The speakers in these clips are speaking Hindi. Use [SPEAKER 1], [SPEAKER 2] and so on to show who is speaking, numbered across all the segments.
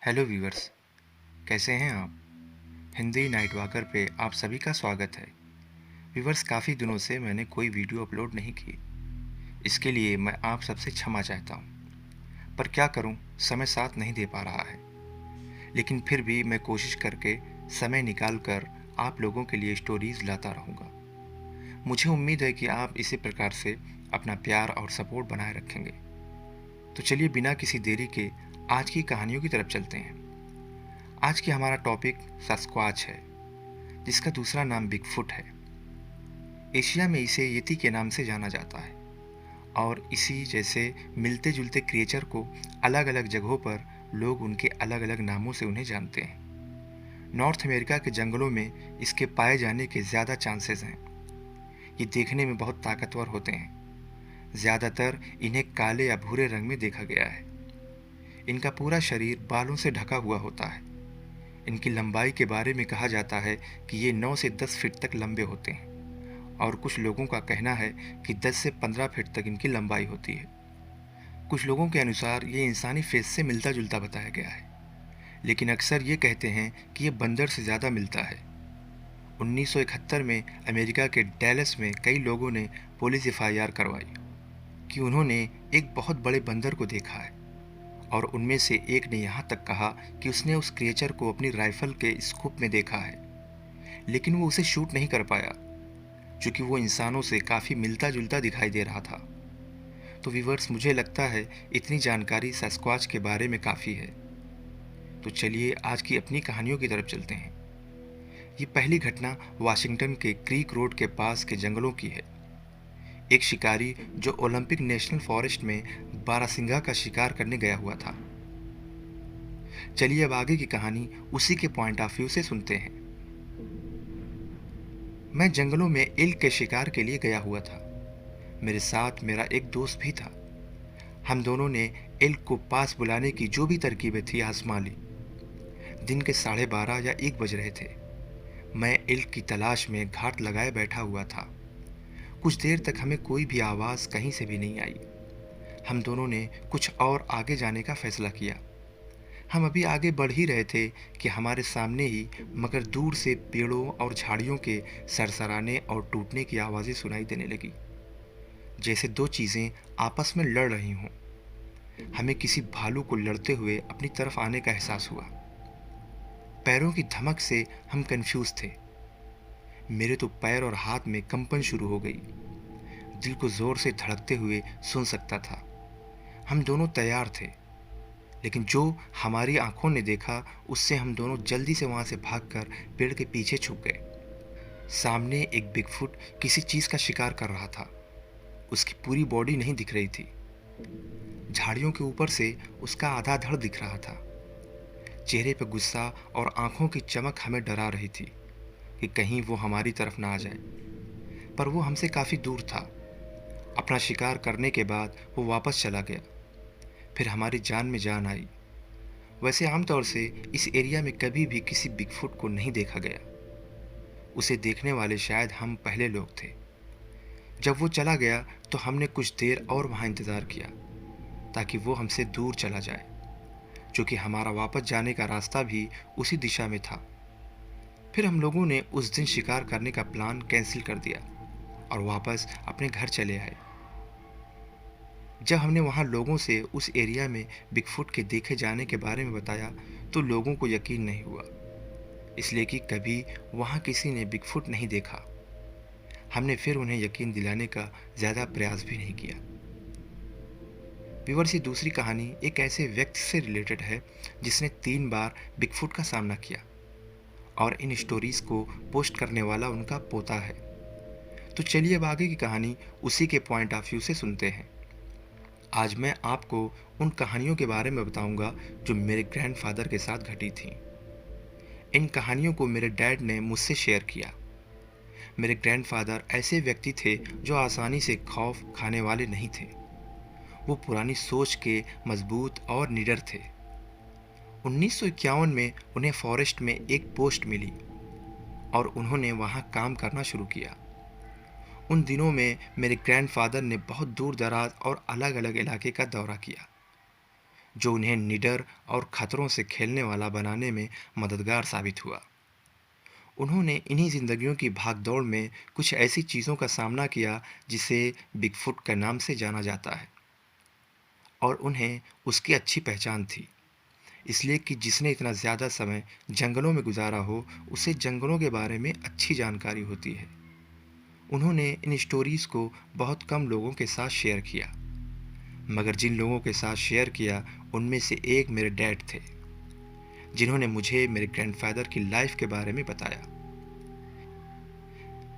[SPEAKER 1] हेलो व्यूअर्स, कैसे हैं आप? हिंदी नाइट वॉकर पे आप सभी का स्वागत है। व्यूअर्स, काफ़ी दिनों से मैंने कोई वीडियो अपलोड नहीं की। इसके लिए मैं आप सबसे क्षमा चाहता हूँ। पर क्या करूँ, समय साथ नहीं दे पा रहा है। लेकिन फिर भी मैं कोशिश करके समय निकाल कर आप लोगों के लिए स्टोरीज लाता रहूँगा। मुझे उम्मीद है कि आप इसी प्रकार से अपना प्यार और सपोर्ट बनाए रखेंगे। तो चलिए बिना किसी देरी के आज की कहानियों की तरफ चलते हैं। आज की हमारा टॉपिक सस्क्वाच है, जिसका दूसरा नाम बिगफुट है। एशिया में इसे यति के नाम से जाना जाता है और इसी जैसे मिलते जुलते क्रिएचर को अलग अलग जगहों पर लोग उनके अलग अलग नामों से उन्हें जानते हैं। नॉर्थ अमेरिका के जंगलों में इसके पाए जाने के ज़्यादा चांसेस हैं। ये देखने में बहुत ताकतवर होते हैं। ज़्यादातर इन्हें काले या भूरे रंग में देखा गया है। इनका पूरा शरीर बालों से ढका हुआ होता है। इनकी लंबाई के बारे में कहा जाता है कि ये 9 से 10 फीट तक लंबे होते हैं और कुछ लोगों का कहना है कि 10 से 15 फीट तक इनकी लंबाई होती है। कुछ लोगों के अनुसार ये इंसानी फेस से मिलता जुलता बताया गया है, लेकिन अक्सर ये कहते हैं कि ये बंदर से ज़्यादा मिलता है। 1971 में अमेरिका के डैलस में कई लोगों ने पुलिस एफआईआर करवाई कि उन्होंने एक बहुत बड़े बंदर को देखा है, और उनमें से एक ने यहाँ तक कहा कि उसने उस क्रिएचर को अपनी राइफल के स्कोप में देखा है, लेकिन वो उसे शूट नहीं कर पाया क्योंकि वो इंसानों से काफ़ी मिलता जुलता दिखाई दे रहा था। तो व्यूअर्स, मुझे लगता है इतनी जानकारी सस्क्वाच के बारे में काफ़ी है। तो चलिए आज की अपनी कहानियों की तरफ चलते हैं। ये पहली घटना वाशिंगटन के क्रीक रोड के पास के जंगलों की है। एक शिकारी जो ओलंपिक नेशनल फॉरेस्ट में बारहसिंगा का शिकार करने गया हुआ था। चलिए अब आगे की कहानी उसी के पॉइंट ऑफ व्यू से सुनते हैं। मैं जंगलों में एल्क के शिकार के लिए गया हुआ था। मेरे साथ मेरा एक दोस्त भी था। हम दोनों ने एल्क को पास बुलाने की जो भी तरकीबें थी आजमा ली। दिन के 12:30 या 1 बज रहे थे। मैं एल्क की तलाश में घात लगाए बैठा हुआ था। कुछ देर तक हमें कोई भी आवाज़ कहीं से भी नहीं आई। हम दोनों ने कुछ और आगे जाने का फैसला किया। हम अभी आगे बढ़ ही रहे थे कि हमारे सामने ही मगर दूर से पेड़ों और झाड़ियों के सरसराने और टूटने की आवाज़ें सुनाई देने लगी, जैसे दो चीज़ें आपस में लड़ रही हों। हमें किसी भालू को लड़ते हुए अपनी तरफ आने का एहसास हुआ। पैरों की धमक से हम कंफ्यूज थे। मेरे तो पैर और हाथ में कंपन शुरू हो गई। दिल को जोर से धड़कते हुए सुन सकता था। हम दोनों तैयार थे, लेकिन जो हमारी आंखों ने देखा उससे हम दोनों जल्दी से वहां से भागकर पेड़ के पीछे छुप गए। सामने एक बिगफुट किसी चीज का शिकार कर रहा था। उसकी पूरी बॉडी नहीं दिख रही थी। झाड़ियों के ऊपर से उसका आधा धड़ दिख रहा था। चेहरे पर गुस्सा और आंखों की चमक हमें डरा रही थी कि कहीं वो हमारी तरफ ना आ जाए। पर वो हमसे काफी दूर था। अपना शिकार करने के बाद वो वापस चला गया। फिर हमारी जान में जान आई। वैसे आमतौर से इस एरिया में कभी भी किसी बिगफुट को नहीं देखा गया। उसे देखने वाले शायद हम पहले लोग थे। जब वो चला गया तो हमने कुछ देर और वहाँ इंतज़ार किया ताकि वो हमसे दूर चला जाए, क्योंकि हमारा वापस जाने का रास्ता भी उसी दिशा में था। फिर हम लोगों ने उस दिन शिकार करने का प्लान कैंसिल कर दिया और वापस अपने घर चले आए। जब हमने वहाँ लोगों से उस एरिया में बिगफुट के देखे जाने के बारे में बताया तो लोगों को यकीन नहीं हुआ, इसलिए कि कभी वहाँ किसी ने बिगफुट नहीं देखा। हमने फिर उन्हें यकीन दिलाने का ज़्यादा प्रयास भी नहीं किया। व्यूअर्स, ये दूसरी कहानी एक ऐसे व्यक्ति से रिलेटेड है जिसने 3 बार बिगफुट का सामना किया, और इन स्टोरीज को पोस्ट करने वाला उनका पोता है। तो चलिए अब आगे की कहानी उसी के पॉइंट ऑफ व्यू से सुनते हैं। आज मैं आपको उन कहानियों के बारे में बताऊंगा जो मेरे ग्रैंडफादर के साथ घटी थीं। इन कहानियों को मेरे डैड ने मुझसे शेयर किया। मेरे ग्रैंडफादर ऐसे व्यक्ति थे जो आसानी से खौफ खाने वाले नहीं थे। वो पुरानी सोच के मजबूत और निडर थे। 1951 में उन्हें फॉरेस्ट में एक पोस्ट मिली और उन्होंने वहाँ काम करना शुरू किया। उन दिनों में मेरे ग्रैंडफादर ने बहुत दूर दराज और अलग अलग इलाके का दौरा किया। जो उन्हें निडर और खतरों से खेलने वाला बनाने में मददगार साबित हुआ। उन्होंने इन्हीं जिंदगियों की भागदौड़ में कुछ ऐसी चीज़ों का सामना किया जिसे बिगफुट के नाम से जाना जाता है, और उन्हें उसकी अच्छी पहचान थी, इसलिए कि जिसने इतना ज़्यादा समय जंगलों में गुजारा हो, उसे जंगलों के बारे में अच्छी जानकारी होती है। उन्होंने इन स्टोरीज़ को बहुत कम लोगों के साथ शेयर किया, मगर जिन लोगों के साथ शेयर किया, उनमें से एक मेरे डैड थे, जिन्होंने मुझे मेरे ग्रैंडफ़ादर की लाइफ के बारे में बताया।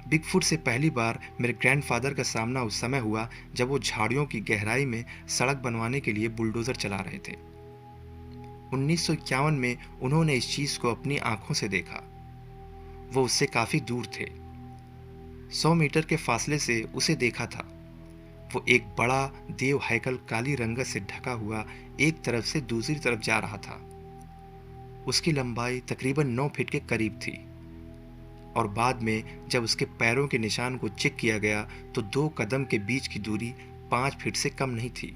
[SPEAKER 1] बिगफुट से पहली बार मेरे ग्रैंडफ़ादर का सामना उस समय हुआ जब वो झाड़ियों की गहराई में सड़क बनवाने के लिए बुलडोज़र चला रहे थे। 1951 में उन्होंने इस चीज़ को अपनी आंखों से देखा। वो उससे काफ़ी दूर थे, 100 मीटर के फासले से उसे देखा था। वो एक बड़ा देव हैकल काली रंगत से ढका हुआ एक तरफ से दूसरी तरफ जा रहा था। उसकी लंबाई तकरीबन 9 फीट के करीब थी, और बाद में जब उसके पैरों के निशान को चेक किया गया तो 2 कदम के बीच की दूरी 5 फीट से कम नहीं थी।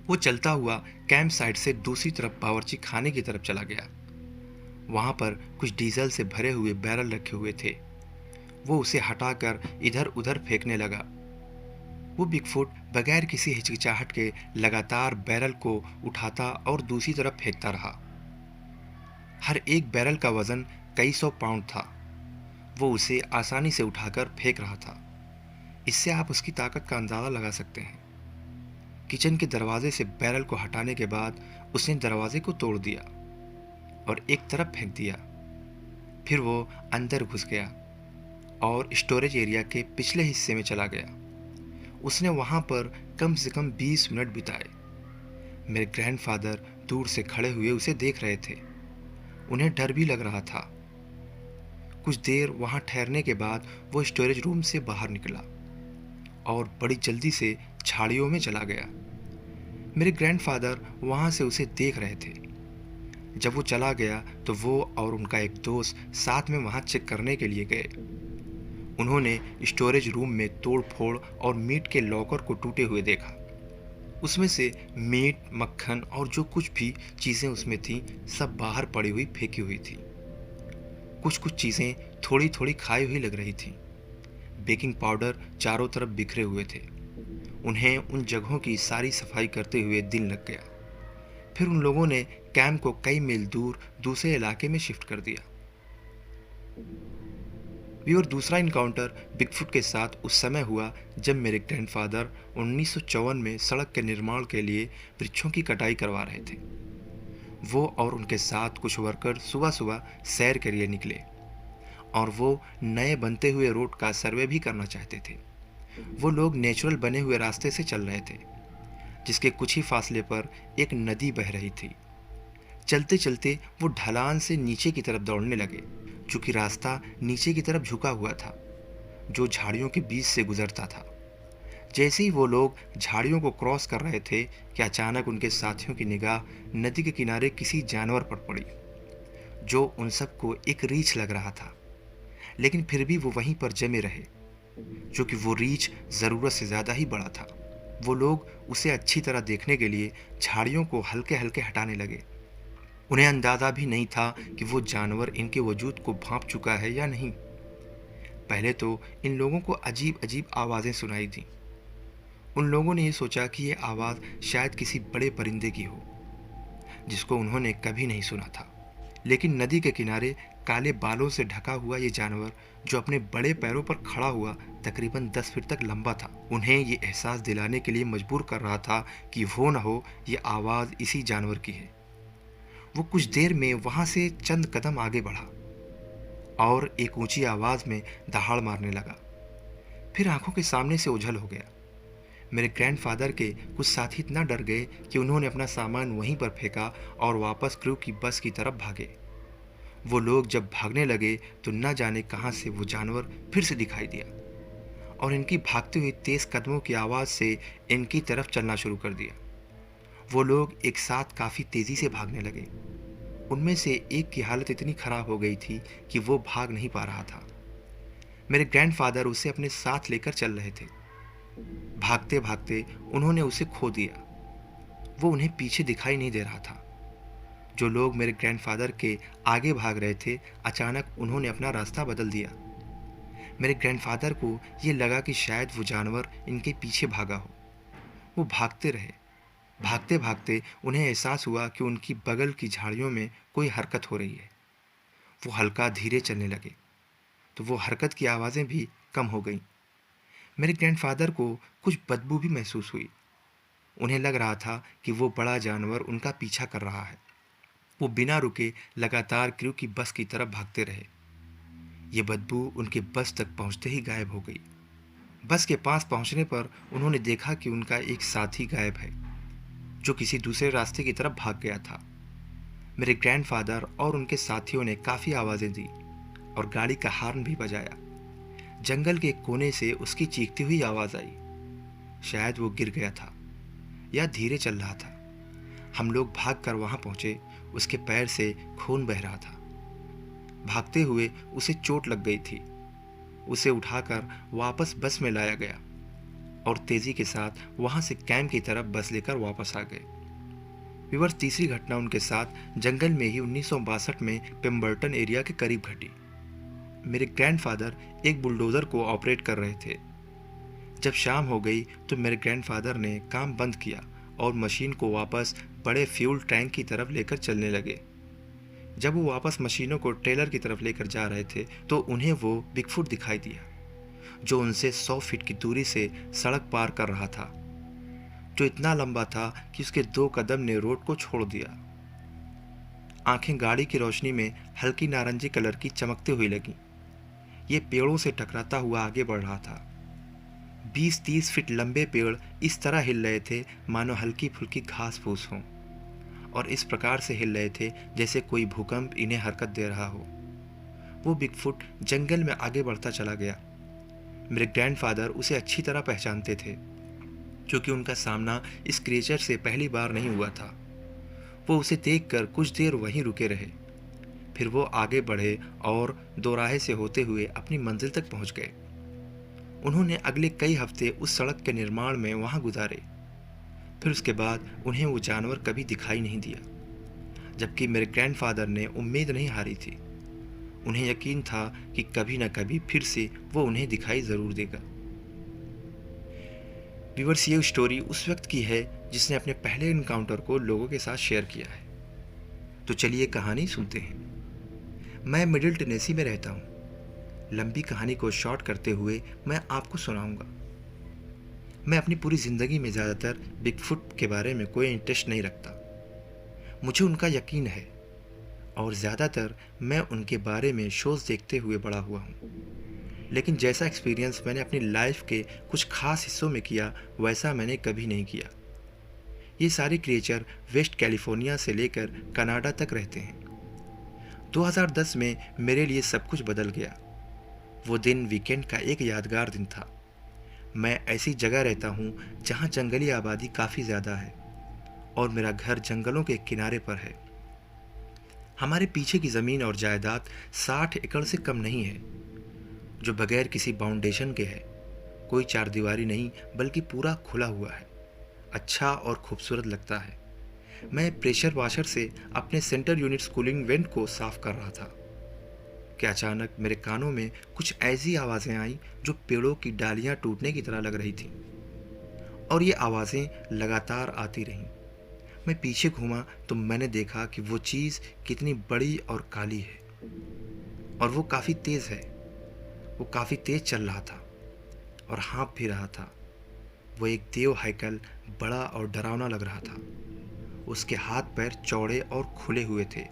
[SPEAKER 1] वो चलता हुआ कैंप साइट से दूसरी तरफ बावर्ची खाने की तरफ चला गया। वहां पर कुछ डीजल से भरे हुए बैरल रखे हुए थे। वो उसे हटाकर इधर उधर फेंकने लगा। वो बिगफुट बगैर किसी हिचकिचाहट के लगातार बैरल को उठाता और दूसरी तरफ फेंकता रहा। हर एक बैरल का वजन कई सौ पाउंड था। वो उसे आसानी से उठाकर फेंक रहा था। इससे आप उसकी ताकत का अंदाज़ा लगा सकते हैं। किचन के दरवाजे से बैरल को हटाने के बाद उसने दरवाजे को तोड़ दिया और एक तरफ फेंक दिया। फिर वो अंदर घुस गया और स्टोरेज एरिया के पिछले हिस्से में चला गया। उसने वहाँ पर कम से कम 20 मिनट बिताए। मेरे ग्रैंडफ़ादर दूर से खड़े हुए उसे देख रहे थे। उन्हें डर भी लग रहा था। कुछ देर वहाँ ठहरने के बाद वो स्टोरेज रूम से बाहर निकला और बड़ी जल्दी से झाड़ियों में चला गया। मेरे ग्रैंडफ़ादर वहाँ से उसे देख रहे थे। जब वो चला गया तो वो और उनका एक दोस्त साथ में वहाँ चेक करने के लिए गए। उन्होंने स्टोरेज रूम में तोड़ फोड़ और मीट के लॉकर को टूटे हुए देखा। उसमें से मीट, मक्खन और जो कुछ भी चीज़ें उसमें थीं, सब बाहर पड़ी हुई फेंकी हुई थी। कुछ कुछ चीज़ें थोड़ी थोड़ी खाई हुई लग रही थीं। बेकिंग पाउडर चारों तरफ बिखरे हुए थे। उन्हें उन जगहों की सारी सफाई करते हुए दिन लग गया। फिर उन लोगों ने कैंप को कई मील दूर दूसरे इलाके में शिफ्ट कर दिया। और दूसरा इनकाउंटर बिगफुट के साथ उस समय हुआ जब मेरे ग्रैंडफ़ादर 1954 में सड़क के निर्माण के लिए वृक्षों की कटाई करवा रहे थे। वो और उनके साथ कुछ वर्कर सुबह सुबह सैर के लिए निकले, और वो नए बनते हुए रोड का सर्वे भी करना चाहते थे। वो लोग नेचुरल बने हुए रास्ते से चल रहे थे, जिसके कुछ ही फासले पर एक नदी बह रही थी। चलते चलते वो ढलान से नीचे की तरफ दौड़ने लगे, चूंकि रास्ता नीचे की तरफ झुका हुआ था, जो झाड़ियों के बीच से गुजरता था। जैसे ही वो लोग झाड़ियों को क्रॉस कर रहे थे कि अचानक उनके साथियों की निगाह नदी के किनारे किसी जानवर पर पड़ी, जो उन सबको एक रीछ लग रहा था। लेकिन फिर भी वो वहीं पर जमे रहे, क्योंकि वो रीछ ज़रूरत से ज़्यादा ही बड़ा था। वो लोग उसे अच्छी तरह देखने के लिए झाड़ियों को हल्के हल्के हटाने लगे। उन्हें अंदाज़ा भी नहीं था कि वो जानवर इनके वजूद को भांप चुका है या नहीं। पहले तो इन लोगों को अजीब अजीब आवाज़ें सुनाई दी। उन लोगों ने ये सोचा कि ये आवाज़ शायद किसी बड़े परिंदे की हो, जिसको उन्होंने कभी नहीं सुना था। लेकिन नदी के किनारे काले बालों से ढका हुआ ये जानवर, जो अपने बड़े पैरों पर खड़ा हुआ तकरीबन 10 फीट तक लंबा था, उन्हें ये एहसास दिलाने के लिए मजबूर कर रहा था कि हो न हो ये आवाज़ इसी जानवर की है। वो कुछ देर में वहाँ से चंद कदम आगे बढ़ा और एक ऊंची आवाज़ में दहाड़ मारने लगा। फिर आंखों के सामने से ओझल हो गया। मेरे ग्रैंडफ़ादर के कुछ साथी इतना डर गए कि उन्होंने अपना सामान वहीं पर फेंका और वापस क्रू की बस की तरफ भागे। वो लोग जब भागने लगे तो न जाने कहाँ से वो जानवर फिर से दिखाई दिया और इनकी भागती हुई तेज़ कदमों की आवाज़ से इनकी तरफ चलना शुरू कर दिया। वो लोग एक साथ काफ़ी तेज़ी से भागने लगे। उनमें से एक की हालत इतनी ख़राब हो गई थी कि वो भाग नहीं पा रहा था। मेरे ग्रैंडफ़ादर उसे अपने साथ लेकर चल रहे थे। भागते भागते उन्होंने उसे खो दिया। वो उन्हें पीछे दिखाई नहीं दे रहा था। जो लोग मेरे ग्रैंडफादर के आगे भाग रहे थे, अचानक उन्होंने अपना रास्ता बदल दिया। मेरे ग्रैंडफादर को ये लगा कि शायद वो जानवर इनके पीछे भागा हो। वो भागते रहे। भागते भागते उन्हें एहसास हुआ कि उनकी बगल की झाड़ियों में कोई हरकत हो रही है। वो हल्का धीरे चलने लगे, तो वो हरकत की आवाज़ें भी कम हो गईं। मेरे ग्रैंडफादर को कुछ बदबू भी महसूस हुई। उन्हें लग रहा था कि वो बड़ा जानवर उनका पीछा कर रहा है। वो बिना रुके लगातार क्रू की बस की तरफ भागते रहे। ये बदबू उनके बस तक पहुंचते ही गायब हो गई। बस के पास पहुंचने पर उन्होंने देखा कि उनका एक साथी गायब है, जो किसी दूसरे रास्ते की तरफ भाग गया था। मेरे ग्रैंडफादर और उनके साथियों ने काफ़ी आवाज़ें दी और गाड़ी का हॉर्न भी बजाया। जंगल के कोने से उसकी चीखती हुई आवाज़ आई। शायद वो गिर गया था या धीरे चल रहा था। हम लोग भागकर वहां पहुंचे। उसके पैर से खून बह रहा था। भागते हुए उसे चोट लग गई थी। उसे उठाकर वापस बस में लाया गया और तेजी के साथ वहां से कैंप की तरफ बस लेकर वापस आ गए। विवर्स, तीसरी घटना उनके साथ जंगल में ही 1962 में पिम्बर्टन एरिया के करीब घटी। मेरे ग्रैंडफादर एक बुलडोज़र को ऑपरेट कर रहे थे। जब शाम हो गई तो मेरे ग्रैंडफादर ने काम बंद किया और मशीन को वापस बड़े फ्यूल टैंक की तरफ लेकर चलने लगे। जब वो वापस मशीनों को ट्रेलर की तरफ लेकर जा रहे थे तो उन्हें वो बिगफुट दिखाई दिया, जो उनसे 100 फीट की दूरी से सड़क पार कर रहा था, जो इतना लंबा था कि उसके 2 कदम ने रोड को छोड़ दिया। आंखें गाड़ी की रोशनी में हल्की नारंगी कलर की चमकते हुई लगी। ये पेड़ों से टकराता हुआ आगे बढ़ रहा था। 20-30 फीट लंबे पेड़ इस तरह हिल रहे थे मानो हल्की फुल्की घास फूस हों, और इस प्रकार से हिल रहे थे जैसे कोई भूकंप इन्हें हरकत दे रहा हो। वो बिगफुट जंगल में आगे बढ़ता चला गया। मेरे ग्रैंडफादर उसे अच्छी तरह पहचानते थे, क्योंकि उनका सामना इस क्रिएचर से पहली बार नहीं हुआ था। वो उसे देखकर कुछ देर वहीं रुके रहे। फिर वो आगे बढ़े और दोराहे से होते हुए अपनी मंजिल तक पहुंच गए। उन्होंने अगले कई हफ्ते उस सड़क के निर्माण में वहां गुजारे। फिर उसके बाद उन्हें वो जानवर कभी दिखाई नहीं दिया, जबकि मेरे ग्रैंडफादर ने उम्मीद नहीं हारी थी। उन्हें यकीन था कि कभी न कभी फिर से वो उन्हें दिखाई ज़रूर देगा। व्यूअर्स, ये स्टोरी उस व्यक्ति की है जिसने अपने पहले इनकाउंटर को लोगों के साथ शेयर किया है। तो चलिए कहानी सुनते हैं। मैं मिडिल टेनेसी में रहता हूँ। लंबी कहानी को शॉर्ट करते हुए मैं आपको सुनाऊंगा। मैं अपनी पूरी ज़िंदगी में ज़्यादातर बिगफुट के बारे में कोई इंटरेस्ट नहीं रखता। मुझे उनका यकीन है और ज़्यादातर मैं उनके बारे में शोज़ देखते हुए बड़ा हुआ हूँ। लेकिन जैसा एक्सपीरियंस मैंने अपनी लाइफ के कुछ खास हिस्सों में किया, वैसा मैंने कभी नहीं किया। ये सारे क्रिएचर वेस्ट कैलिफोर्निया से लेकर कनाडा तक रहते हैं। 2010 में मेरे लिए सब कुछ बदल गया। वो दिन वीकेंड का एक यादगार दिन था। मैं ऐसी जगह रहता हूँ जहाँ जंगली आबादी काफ़ी ज़्यादा है और मेरा घर जंगलों के किनारे पर है। हमारे पीछे की ज़मीन और जायदाद 60 एकड़ से कम नहीं है, जो बगैर किसी बाउंडेशन के है। कोई चारदीवारी नहीं, बल्कि पूरा खुला हुआ है। अच्छा और खूबसूरत लगता है। मैं प्रेशर वाशर से अपने सेंटर यूनिट कूलिंग वेंट को साफ कर रहा था कि अचानक मेरे कानों में कुछ ऐसी आवाज़ें आईं जो पेड़ों की डालियां टूटने की तरह लग रही थीं, और ये आवाज़ें लगातार आती रहीं। मैं पीछे घूमा तो मैंने देखा कि वो चीज़ कितनी बड़ी और काली है, और वो काफ़ी तेज़ है। वो काफ़ी तेज़ चल रहा था और हाँफ भी रहा था। वो एक देव हैकल, बड़ा और डरावना लग रहा था। उसके हाथ पैर चौड़े और खुले हुए थे।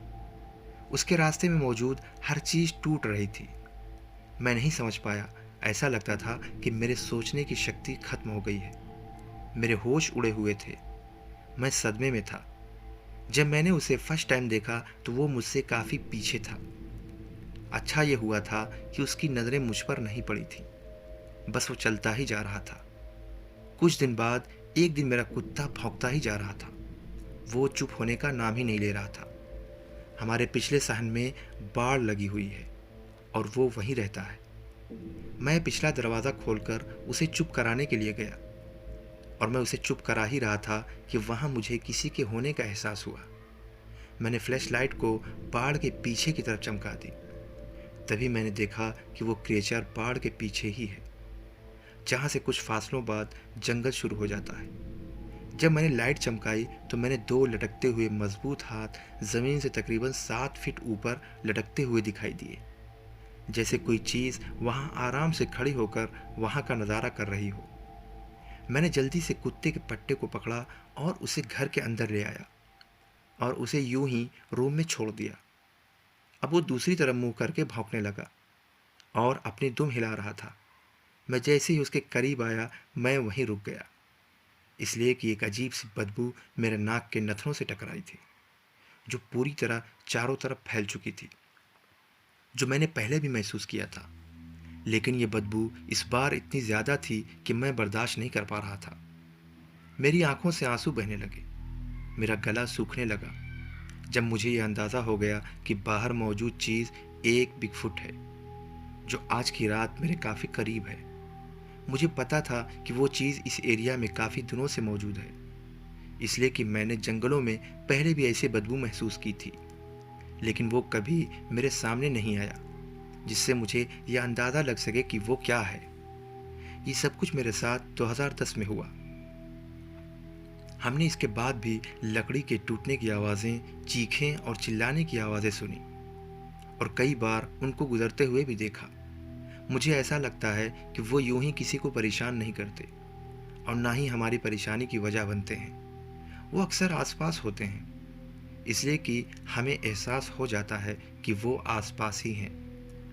[SPEAKER 1] उसके रास्ते में मौजूद हर चीज़ टूट रही थी। मैं नहीं समझ पाया। ऐसा लगता था कि मेरे सोचने की शक्ति खत्म हो गई है। मेरे होश उड़े हुए थे। मैं सदमे में था। जब मैंने उसे फर्स्ट टाइम देखा तो वो मुझसे काफ़ी पीछे था। अच्छा ये हुआ था कि उसकी नज़रें मुझ पर नहीं पड़ी थी। बस वो चलता ही जा रहा था। कुछ दिन बाद एक दिन मेरा कुत्ता भौंकता ही जा रहा था। वो चुप होने का नाम ही नहीं ले रहा था। हमारे पिछले सहन में बाड़ लगी हुई है और वो वहीं रहता है। मैं पिछला दरवाज़ा खोलकर उसे चुप कराने के लिए गया और मैं उसे चुप करा ही रहा था कि वहाँ मुझे किसी के होने का एहसास हुआ। मैंने फ्लैश लाइट को पहाड़ के पीछे की तरफ चमका दी। तभी मैंने देखा कि वो क्रिएचर पहाड़ के पीछे ही है, जहाँ से कुछ फासलों बाद जंगल शुरू हो जाता है। जब मैंने लाइट चमकाई तो मैंने दो लटकते हुए मजबूत हाथ ज़मीन से तकरीबन 7 फीट ऊपर लटकते हुए दिखाई दिए, जैसे कोई चीज़ वहाँ आराम से खड़ी होकर वहाँ का नज़ारा कर रही हो। मैंने जल्दी से कुत्ते के पट्टे को पकड़ा और उसे घर के अंदर ले आया और उसे यूं ही रूम में छोड़ दिया। अब वो दूसरी तरफ मुंह करके भौंकने लगा और अपनी दुम हिला रहा था। मैं जैसे ही उसके करीब आया, मैं वहीं रुक गया, इसलिए कि एक अजीब सी बदबू मेरे नाक के नथनों से टकराई थी, जो पूरी तरह चारों तरफ फैल चुकी थी, जो मैंने पहले भी महसूस किया था। लेकिन ये बदबू इस बार इतनी ज़्यादा थी कि मैं बर्दाश्त नहीं कर पा रहा था। मेरी आंखों से आंसू बहने लगे, मेरा गला सूखने लगा जब मुझे यह अंदाज़ा हो गया कि बाहर मौजूद चीज़ एक बिगफुट है, जो आज की रात मेरे काफ़ी करीब है। मुझे पता था कि वो चीज़ इस एरिया में काफ़ी दिनों से मौजूद है, इसलिए कि मैंने जंगलों में पहले भी ऐसी बदबू महसूस की थी, लेकिन वो कभी मेरे सामने नहीं आया जिससे मुझे यह अंदाज़ा लग सके कि वो क्या है। ये सब कुछ मेरे साथ 2010 में हुआ। हमने इसके बाद भी लकड़ी के टूटने की आवाज़ें, चीखें और चिल्लाने की आवाज़ें सुनी और कई बार उनको गुजरते हुए भी देखा। मुझे ऐसा लगता है कि वो यूं ही किसी को परेशान नहीं करते और ना ही हमारी परेशानी की वजह बनते हैं। वो अक्सर आसपास होते हैं, इसलिए कि हमें एहसास हो जाता है कि वो आसपास ही हैं,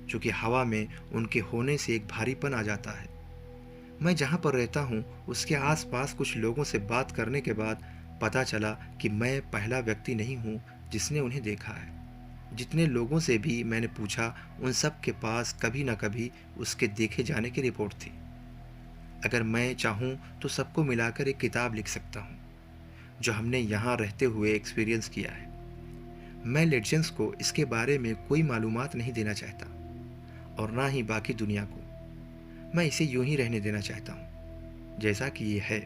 [SPEAKER 1] चूँकि हवा में उनके होने से एक भारीपन आ जाता है। मैं जहाँ पर रहता हूँ उसके आसपास कुछ लोगों से बात करने के बाद पता चला कि मैं पहला व्यक्ति नहीं हूँ जिसने उन्हें देखा है। जितने लोगों से भी मैंने पूछा, उन सब के पास कभी न कभी उसके देखे जाने की रिपोर्ट थी। अगर मैं चाहूँ तो सबको मिलाकर एक किताब लिख सकता हूँ, जो हमने यहाँ रहते हुए एक्सपीरियंस किया है। मैं लेजेंड्स को इसके बारे में कोई मालूमात नहीं देना चाहता और ना ही बाकी दुनिया को। मैं इसे यूं ही रहने देना चाहता हूँ जैसा कि ये है।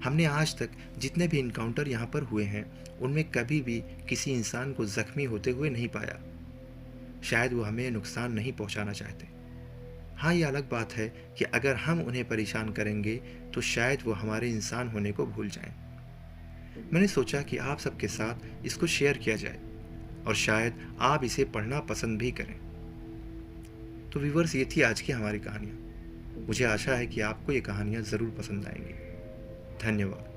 [SPEAKER 1] हमने आज तक जितने भी इनकाउंटर यहाँ पर हुए हैं, उनमें कभी भी किसी इंसान को जख्मी होते हुए नहीं पाया। शायद वो हमें नुकसान नहीं पहुँचाना चाहते। हाँ, ये अलग बात है कि अगर हम उन्हें परेशान करेंगे तो शायद वो हमारे इंसान होने को भूल जाएं। मैंने सोचा कि आप सबके साथ इसको शेयर किया जाए और शायद आप इसे पढ़ना पसंद भी करें। तो व्यूवर्स, ये थी आज की हमारी कहानियाँ। मुझे आशा है कि आपको ये कहानियाँ ज़रूर पसंद आएंगी। धन्यवाद।